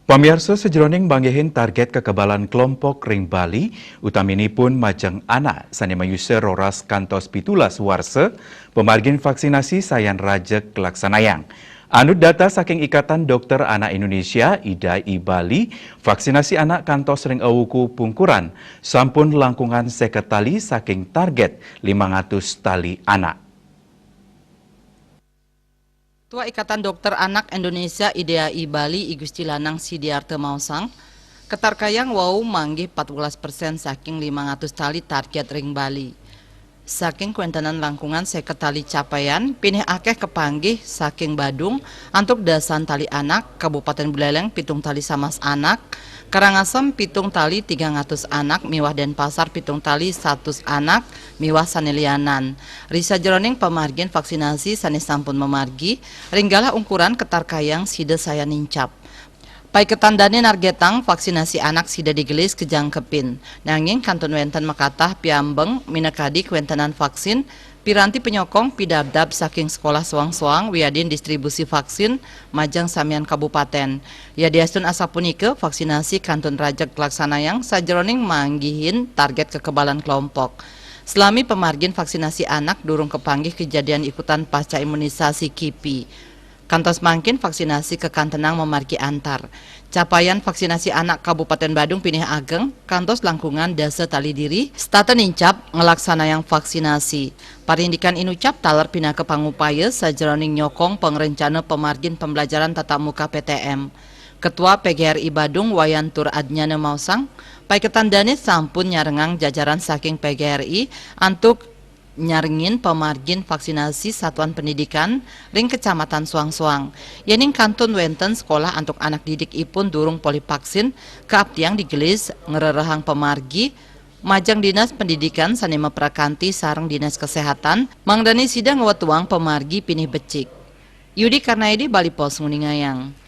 Pamirsa sejroning banggihin target kekebalan kelompok ring Bali, utaminipun majeng anak sanema user roras kantos pitulas warse, pemargin vaksinasi sayan rajek kelaksanayang. Anut data saking Ikatan Dokter Anak Indonesia, IDAI Bali, vaksinasi anak kantos ring awuku pungkuran, sampun langkungan seket tali saking target 500 tali anak. Ketua Ikatan Dokter Anak Indonesia IDAI Bali I Gusti Lanang Sidiarte Mausang, ketarkayang wau manggih 14% saking 500 tali target ring Bali. Saking kuentanan langkungan seket tali capaian, pinih akeh kepanggih saking Badung, antuk dasan tali anak, Kabupaten Buleleng pitung tali samas anak, Karangasem pitung tali 300 anak, miwah Denpasar pitung tali 100 anak, miwah sanelianan. Risa jeroning pemargin vaksinasi sanes sampun memargi, ringgalah ukuran ketarkayang sida saya nincap. Pai ketandane nargetang vaksinasi anak sida digelis kejangkepin. Nanging kantun wenten makatah piambeng minekadi kuentenan vaksin, piranti penyokong pidabdab saking sekolah soang-soang wiadin distribusi vaksin majang samian kabupaten. Ya diastun asapunike vaksinasi kantun rajek laksanayang sajeroning manggihin target kekebalan kelompok. Selami pemargin vaksinasi anak durung kepanggih kejadian ikutan pasca imunisasi KIPI. Kantos mangkin vaksinasi kekantenang memargi antar. Capaian vaksinasi anak Kabupaten Badung pinih ageng, kantos langkungan dasa tali diri, stata nincap ngelaksanayang vaksinasi. Parindikan inucap taler pina ke pangupaya sajeroning nyokong pengrencana pemargin pembelajaran tatap muka PTM. Ketua PGRI Badung Wayantur Adnyana Mausang, pai ketandane sampun nyarengang jajaran saking PGRI antuk nyarengin pemargin vaksinasi satuan pendidikan ring kecamatan Suang-Suang. Yening kantun wenten sekolah untuk anak didik ipun durung polivaksin keabtiang digelis ngererehang pemargi majang dinas pendidikan sanema prakanti sareng dinas kesehatan mangdani sidang wetuang pemargi pinih becik. Yudi Karnaidi Bali Pos Nguningayang.